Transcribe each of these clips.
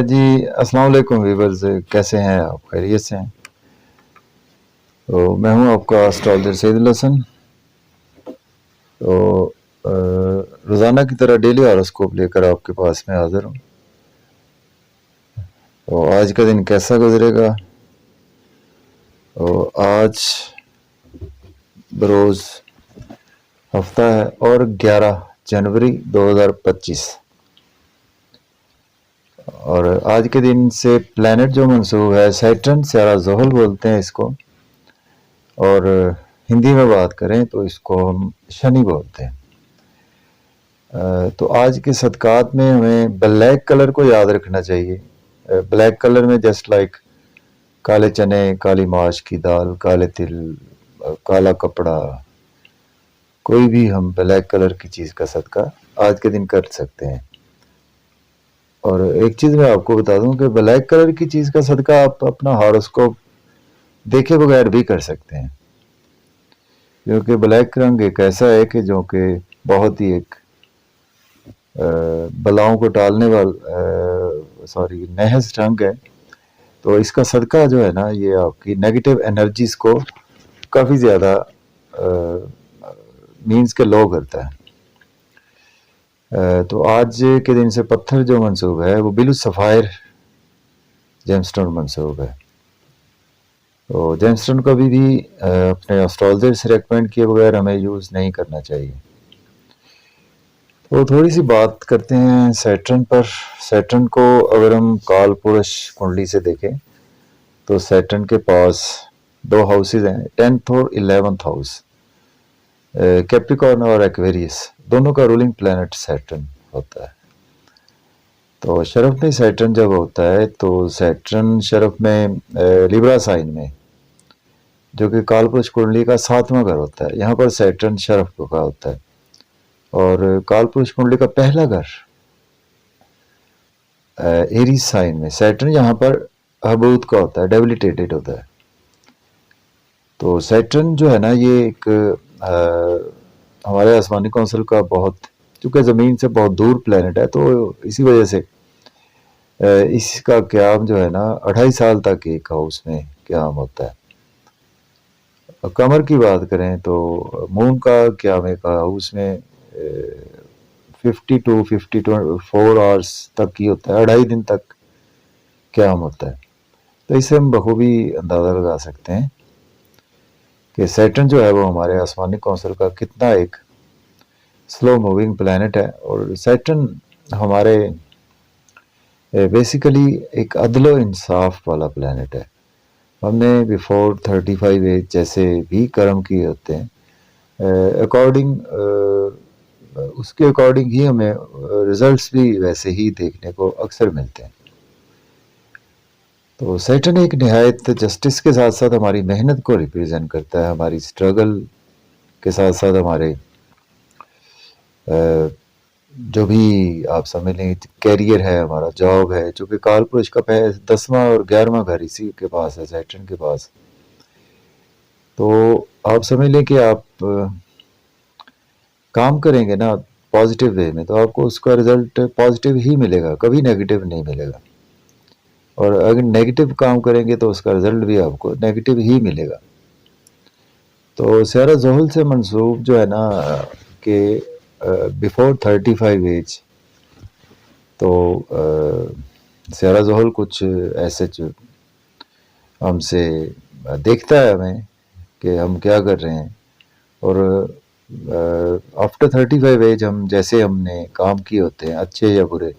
जी अस्सलाम वालेकुम वीवर्स, कैसे हैं आप? खैरियत से हैं? तो मैं हूं आपका एस्ट्रोलॉजर सईदुल हसन। तो रोज़ाना की तरह डेली हॉरोस्कोप लेकर आपके पास में हाजिर हूं। तो आज का दिन कैसा गुजरेगा? तो आज बरोज़ हफ्ता है और 11 जनवरी 2025, और आज के दिन से प्लैनेट जो मंसूब है सैटर्न, स्यारा ज़ोहल बोलते हैं इसको, और हिंदी में बात करें तो इसको हम शनि बोलते हैं। तो आज के सदकात में हमें ब्लैक कलर को याद रखना चाहिए। ब्लैक कलर में जस्ट लाइक काले चने, काली माश की दाल, काले तिल, काला कपड़ा, कोई भी हम ब्लैक कलर की चीज़ का सदका आज के दिन कर सकते हैं। और एक चीज़ मैं आपको बता दूं कि ब्लैक कलर की चीज़ का सदका आप अपना हॉरोस्कोप देखे बगैर भी कर सकते हैं, क्योंकि ब्लैक रंग एक ऐसा है कि जो कि बहुत ही एक बलाओं को टालने नहस रंग है। तो इसका सदका जो है ना, ये आपकी नेगेटिव एनर्जीज को काफ़ी ज़्यादा मीन्स के लो करता है। तो आज के दिन से पत्थर जो मंसूब है वो ब्लू सफ़ायर जेमस्टोन मंसूब है। तो जेमस्टोन कभी भी अपने एस्ट्रोलॉजर से रेकमेंड किए बगैर हमें यूज़ नहीं करना चाहिए। तो थोड़ी सी बात करते हैं सैटर्न पर। सैटर्न को अगर हम काल पुरुष कुंडली से देखें तो सैटर्न के पास दो हाउसेज हैं, 10th और 11th हाउस। कैप्रिकॉर्न और एक्वेरियस दोनों का रूलिंग प्लैनेट सैटर्न होता है। तो शरफ में सैटर्न जब होता है तो सैटर्न शरफ में लिब्रा साइन में, जो कि कालपुरुष कुंडली का 7वां घर होता है, यहाँ पर सैटर्न शरफ का होता है। और कालपुरुष कुंडली का पहला घर एरीज साइन में सैटर्न यहाँ पर हबूत का होता है, डेबिलिटेटेड होता है। तो सैटर्न जो है ना, ये एक हमारे आसमानी कौंसिल का बहुत, चूँकि ज़मीन से बहुत दूर प्लैनेट है, तो इसी वजह से इसका क्याम जो है ना 28 साल तक एक हाउस में क्याम होता है। कमर की बात करें तो मून का क्याम एक हाउस में 52 आवर्स तक ही होता है, 2.5 दिन तक क्याम होता है। तो इससे हम बखूबी अंदाज़ा लगा सकते हैं कि सैटर्न जो है वो हमारे आसमानी कौंसिल का कितना एक स्लो मूविंग प्लैनेट है। और सैटर्न हमारे बेसिकली एक अदलो इंसाफ वाला प्लैनेट है। हमने बिफोर 35 एज जैसे भी कर्म किए होते हैं, उसके अकॉर्डिंग ही हमें रिजल्ट्स भी वैसे ही देखने को अक्सर मिलते हैं। तो सैटर्न एक निहायत जस्टिस के साथ साथ हमारी मेहनत को रिप्रेजेंट करता है, हमारी स्ट्रगल के साथ साथ हमारे जो भी आप समझ लें कैरियर है, हमारा जॉब है, जो कि कालपुरुष का 10वां और 11वां घर इसी के पास है, सैटर्न के पास। तो आप समझ लें कि आप काम करेंगे ना पॉजिटिव वे में तो आपको उसका रिजल्ट पॉजिटिव ही मिलेगा, कभी नेगेटिव नहीं मिलेगा। और अगर नेगेटिव काम करेंगे तो उसका रिजल्ट भी आपको नेगेटिव ही मिलेगा। तो स्यारा ज़ोहल से मंसूब जो है ना कि बिफोर 35 एज, तो स्यारा ज़ोहल कुछ ऐसे हमसे देखता है हमें कि हम क्या कर रहे हैं। और आफ्टर 35 एज हम जैसे हमने काम किए होते हैं, अच्छे या बुरे,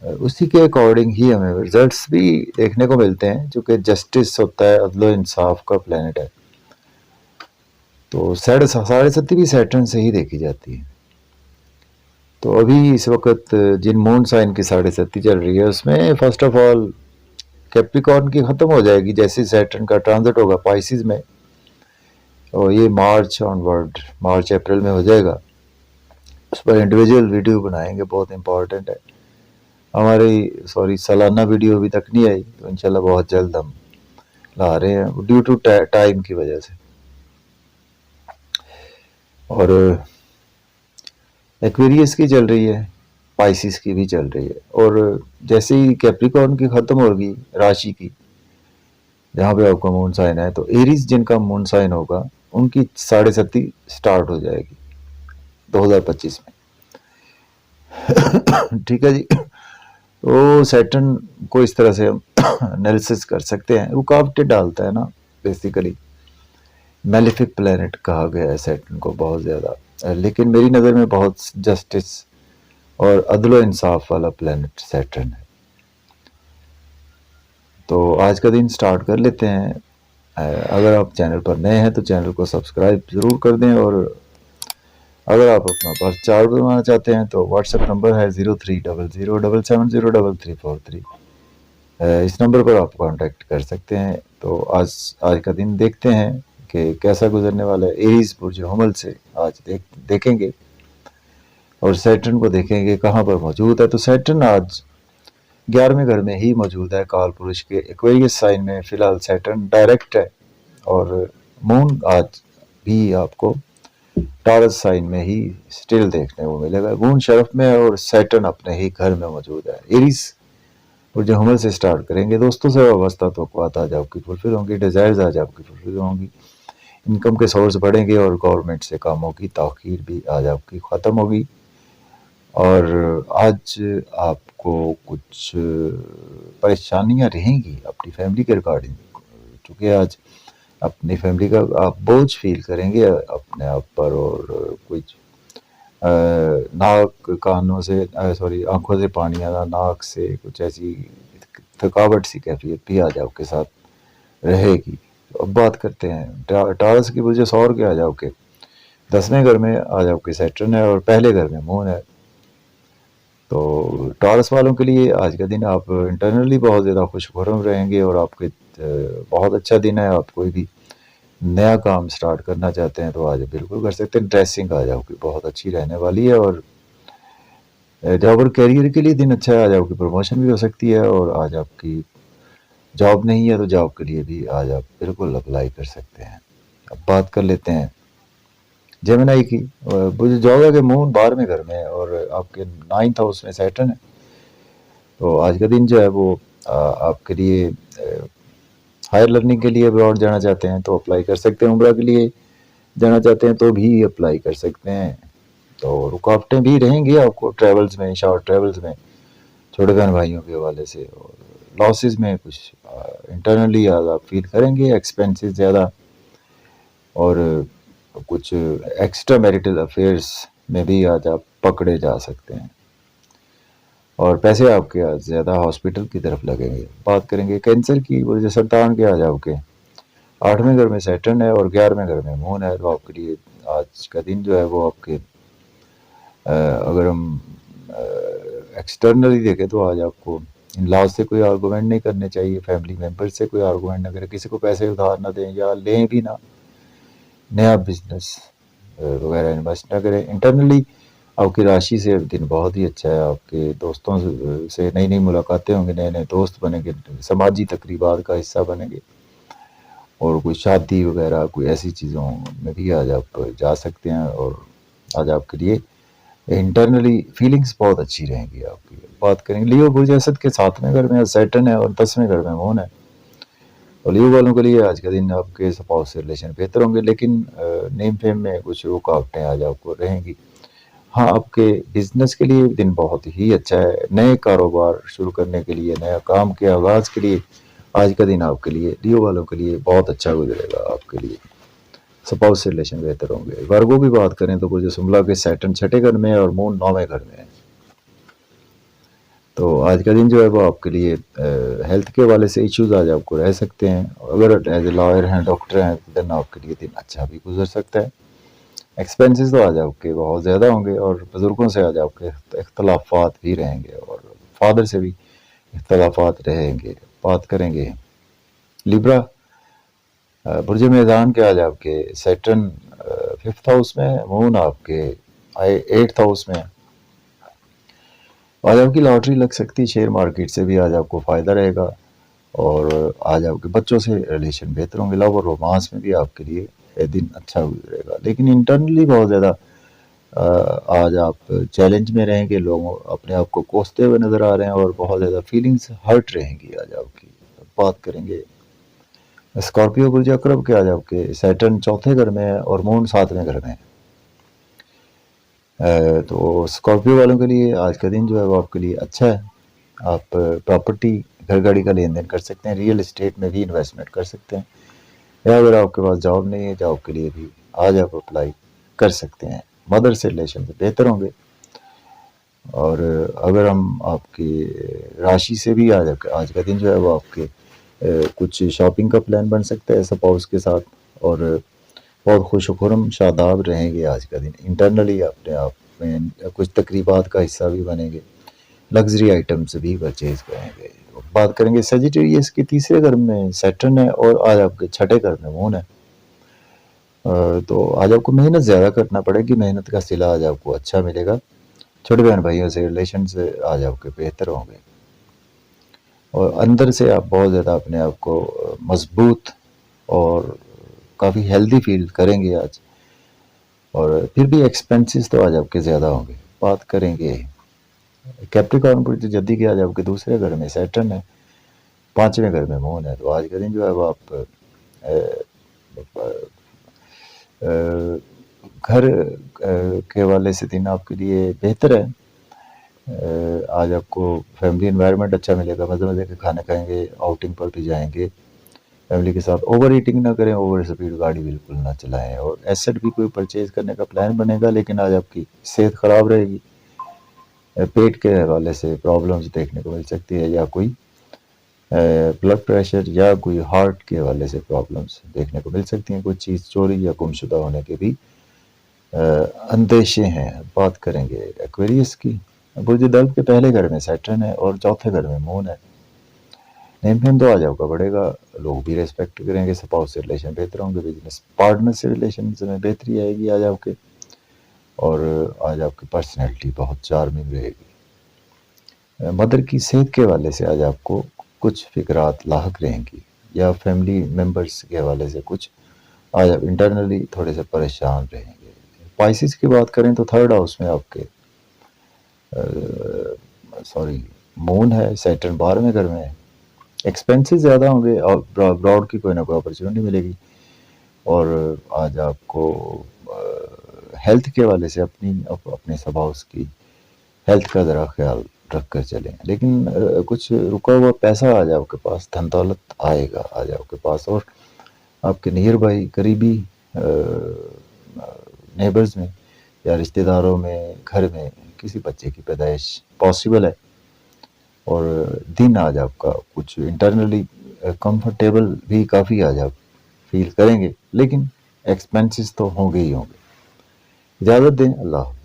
उसी के अकॉर्डिंग ही हमें रिजल्ट्स भी देखने को मिलते हैं, चूँकि जस्टिस होता है, अदलो इंसाफ का प्लैनेट है। तो साढ़े सती भी सैटर्न से ही देखी जाती है। तो अभी इस वक्त जिन मून साइन की 7.5 चल रही है उसमें फर्स्ट ऑफ ऑल कैप्रिकॉर्न की ख़त्म हो जाएगी जैसे सैटर्न का ट्रांजिट होगा पाइसिस में, और ये मार्च ऑनवर्ड, मार्च अप्रैल में हो जाएगा। उस पर इंडिविजुअल वीडियो बनाएंगे, बहुत इंपॉर्टेंट है। हमारी सालाना वीडियो अभी तक नहीं आई, तो इंशाल्लाह बहुत जल्द हम ला रहे हैं ड्यू टू टाइम की वजह से। और एक्वेरियस की चल रही है स्पाइसिस की भी चल रही है। और जैसे ही कैप्रिकॉर्न की ख़त्म होगी राशि की, जहाँ पे आपका मून साइन है, तो एरीज जिनका मून साइन होगा उनकी 6.5 स्टार्ट हो जाएगी 2025 में। ठीक है जी। तो सैटर्न को इस तरह से हम एनालिसिस कर सकते हैं, रुकावटें डालता है ना बेसिकली। मैलेफिक प्लेनेट कहा गया है सैटर्न को बहुत ज़्यादा, लेकिन मेरी नज़र में बहुत जस्टिस और अदलो इंसाफ वाला प्लेनेट सैटर्न है। तो आज का दिन स्टार्ट कर लेते हैं। अगर आप चैनल पर नए हैं तो चैनल को सब्सक्राइब ज़रूर कर दें, और अगर आप अपना बर्थ चार्ट बनवाना चाहते हैं तो व्हाट्सएप नंबर है 0300770343। इस नंबर पर आप कांटेक्ट कर सकते हैं। तो आज का दिन देखते हैं कि कैसा गुजरने वाला है। एरीज बुर्ज हमल से आज देखेंगे, और सैटर्न को देखेंगे कहाँ पर मौजूद है। तो सैटर्न आज 11वें घर में ही मौजूद है, काल पुरुष के एक्वेरियस साइन में फिलहाल सैटर्न डायरेक्ट है। और मून आज भी आपको टॉरस साइन में ही स्टिल देखने को मिलेगा। मून शरफ में है और सैटर्न अपने ही घर में मौजूद है। एरीज और जो हमल से स्टार्ट करेंगे, दोस्तों से वाबस्ता तवक्कुआत आज आपकी फुलफिल होंगी, डिज़ायर्स आज आपकी फुलफिल होंगी, इनकम के सोर्स बढ़ेंगे, और गवर्नमेंट से कामों की ताख़ीर भी आज आपकी ख़त्म होगी। और आज आपको कुछ परेशानियां रहेंगी अपनी फैमिली के रिगार्डिंग, चूँकि आज अपनी फैमिली का आप बोझ फील करेंगे अपने आप पर, और कुछ नाक कानों से आंखों से पानी आना, नाक से कुछ ऐसी थकावट सी कैफियत भी आज आपके साथ रहेगी। तो अब बात करते हैं टॉरस की वजह से, और क्या आज आपके 10वें घर में आज आपके सैटर्न है और पहले घर में मून है। तो टॉरस वालों के लिए आज का दिन आप इंटरनली बहुत ज़्यादा खुशखुरम रहेंगे, और आपके बहुत अच्छा दिन है। आप कोई भी नया काम स्टार्ट करना चाहते हैं तो आज बिल्कुल कर सकते हैं। ड्रेसिंग आज आपकी बहुत अच्छी रहने वाली है, और जॉब और कैरियर के लिए दिन अच्छा है। आज आपकी प्रमोशन भी हो सकती है, और आज आपकी जॉब नहीं है तो जॉब के लिए भी आज आप बिल्कुल अप्लाई कर सकते हैं। अब बात कर लेते हैं जेमिनी की। मुझे जॉब है कि मून 12वें घर में है और आपके 9th हाउस में सैटर्न है। तो आज का दिन जो है वो आपके लिए हायर लर्निंग के लिए अब्रॉड जाना चाहते हैं तो अप्लाई कर सकते हैं, उम्रा के लिए जाना चाहते हैं तो भी अप्लाई कर सकते हैं। तो रुकावटें भी रहेंगी आपको ट्रैवल्स में, शॉर्ट ट्रैवल्स में, छोटे बहन भाइयों के हवाले से, और लॉसेस में कुछ इंटरनली आप फील करेंगे, एक्सपेंसेस ज़्यादा, और कुछ एक्स्ट्रा मैरिटल अफेयर्स में भी आज आप पकड़े जा सकते हैं, और पैसे आपके आज ज़्यादा हॉस्पिटल की तरफ लगेंगे। बात करेंगे कैंसर की, वो जो संतान के आज आपके 8वें घर में सैटर्न है और 11वें घर में मून है। तो आपके लिए आज का दिन जो है वो आपके अगर हम एक्सटर्नली देखें तो आज आपको इन लॉज से कोई आर्गूमेंट नहीं करने चाहिए, फैमिली मेम्बर से कोई आर्गूमेंट ना करें, किसी को पैसे उधार ना दें या लें भी ना, नया बिजनेस वगैरह इन्वेस्ट ना करें। इंटरनली आपकी राशि से दिन बहुत ही अच्छा है। आपके दोस्तों से नई नई मुलाकातें होंगी, नए नए दोस्त बनेंगे, समाजी तकरीबात का हिस्सा बनेंगे, और कोई शादी वगैरह कोई ऐसी चीज़ों में भी आज आप जा सकते हैं। और आज आपके लिए इंटरनली फीलिंग्स बहुत अच्छी रहेंगी आपकी। बात करेंगे लियो बुर्ज असद के 7वें घर में सैटर्न है और 10वें घर में मून है। और लियो वालों के लिए आज का दिन आपके स्पाउस से रिलेशन बेहतर होंगे, लेकिन नेम फेम में कुछ रुकावटें आज आपको रहेंगी। हाँ, आपके बिजनेस के लिए दिन बहुत ही अच्छा है। नए कारोबार शुरू करने के लिए, नया काम के आगाज़ के लिए आज का दिन आपके लिए, लियो वालों के लिए बहुत अच्छा गुजरेगा। आपके लिए स्पाउस से रिलेशन बेहतर होंगे। वर्गो की बात करें तो कुछ सुमला के सैटर्न 6ठे घर में है और मून 9वें घर में है। तो आज का दिन जो है वो आपके लिए हेल्थ के हवाले से इश्यूज आज आपको रह सकते हैं। अगर एज ए लॉयर हैं, डॉक्टर हैं, तो दिन आपके लिए दिन अच्छा भी गुजर सकता है। एक्सपेंसेस तो आज आपके बहुत ज़्यादा होंगे, और बुज़ुर्गों से आज आपके इख्तलाफात भी रहेंगे, और फादर से भी इख्तलाफात रहेंगे। बात करेंगे लिब्रा बुर्ज मैदान के, आज आपके सैटर्न 5th हाउस में, मून आपके 8th हाउस में। आज आपकी लॉटरी लग सकती है, शेयर मार्केट से भी आज आपको फ़ायदा रहेगा, और आज आपके बच्चों से रिलेशन बेहतर होंगे। लव और रोमांस में भी आपके लिए दिन अच्छा गुजरेगा, लेकिन इंटरनली बहुत ज़्यादा آج آپ چیلنج میں رہیں گے، لوگوں اپنے آپ کو کوستے ہوئے نظر آ رہے ہیں اور بہت زیادہ فیلنگز ہرٹ رہیں گی آج آپ کی. بات کریں گے اسکارپیو برج اقرب کے، آج آپ کے سیٹرن چوتھے گھر میں ہے اور مون ساتویں گھر میں ہے. تو اسکارپیو والوں کے لیے آج کا دن جو ہے وہ آپ کے لیے اچھا ہے. آپ پراپرٹی گھر گاڑی کا لین دین کر سکتے ہیں، ریئل اسٹیٹ میں بھی انویسٹمنٹ کر سکتے ہیں، یا اگر آپ کے پاس جاب نہیں ہے جاب کے لیے بھی آج آپ اپلائی کر سکتے ہیں. مدر سے ریلیشن بہتر ہوں گے. اور اگر ہم آپ کی راشی سے بھی آج کا دن جو ہے وہ آپ کے کچھ شاپنگ کا پلان بن سکتا ہے سپاؤس کے ساتھ، اور بہت خوش و خرم شاداب رہیں گے آج کا دن. انٹرنلی اپنے آپ میں کچھ تقریبات کا حصہ بھی بنیں گے، لگژری آئٹمس بھی پرچیز کریں گے. بات کریں گے سیجیٹیریس کے تیسرے گھر میں سیٹرن ہے اور آج آپ کے چھٹے گھر میں مون ہے. تو آج آپ کو محنت زیادہ کرنا پڑے گی، محنت کا صلہ آج آپ کو اچھا ملے گا. چھوٹے بہن بھائیوں سے ریلیشن سے آج آپ کے بہتر ہوں گے، اور اندر سے آپ بہت زیادہ اپنے آپ کو مضبوط اور کافی ہیلدی فیل کریں گے آج. اور پھر بھی ایکسپینسز تو آج آپ کے زیادہ ہوں گے. بات کریں گے کیپریکارن برج جدی کے، آج آپ کے دوسرے گھر میں سیٹرن ہے، پانچویں گھر میں مون ہے. تو آج کا دن جو ہے وہ آپ گھر کے حوالے سے دن آپ کے لیے بہتر ہے. آج آپ کو فیملی انوائرمنٹ اچھا ملے گا، مزے مزے کے کھانے کھائیں گے، آؤٹنگ پر بھی جائیں گے فیملی کے ساتھ. اوور ایٹنگ نہ کریں، اوور اسپیڈ گاڑی بالکل نہ چلائیں. اور ایسٹ بھی کوئی پرچیز کرنے کا پلان بنے گا، لیکن آج آپ کی صحت خراب رہے گی. پیٹ کے حوالے سے پرابلمز دیکھنے کو مل سکتی ہے، یا کوئی بلڈ پریشر یا کوئی ہارٹ کے حوالے سے پرابلمز دیکھنے کو مل سکتی ہیں. کوئی چیز چوری یا گمشدہ ہونے کے بھی اندیشے ہیں. بات کریں گے ایکویریس کی. برج درب کے پہلے گھر میں سیٹرن ہے اور چوتھے گھر میں مون ہے. نیم فیم تو آج آپ کا بڑھے گا، لوگ بھی ریسپیکٹ کریں گے، سپاؤس سے ریلیشن بہتر ہوں گے، بزنس پارٹنر سے ریلیشن میں بہتری آئے گی آج آپ کے. اور آج آپ کی پرسنالٹی بہت چارمنگ رہے گی. مدر کی صحت کے حوالے سے آج آپ کو کچھ فکرات لاحق رہیں گی، یا فیملی ممبرس کے حوالے سے کچھ آج آپ انٹرنلی تھوڑے سے پریشان رہیں گے. پائسس کی بات کریں تو تھرڈ ہاؤس میں آپ کے مون ہے، سیٹرن 12ویں گھر میں ہے. ایکسپینسز زیادہ ہوں گے اور براڈ کی کوئی نہ کوئی اپرچونیٹی ملے گی. اور آج آپ کو ہیلتھ کے حوالے سے اپنے سپاؤس کی ہیلتھ کا ذرا خیال رکھ کر چلیں. لیکن کچھ رکا ہوا پیسہ آج آپ کے پاس، دھن دولت آئے گا آج آپ کے پاس. اور آپ کے نیئر بائی قریبی نیبرز میں یا رشتہ داروں میں گھر میں کسی بچے کی پیدائش پاسبل ہے. اور دن آج آپ کا کچھ انٹرنلی کمفرٹیبل بھی کافی آج آپ فیل کریں گے، لیکن ایکسپینسز تو ہوں گے ہی ہوں گے. اجازت دیں، اللہ حافظ.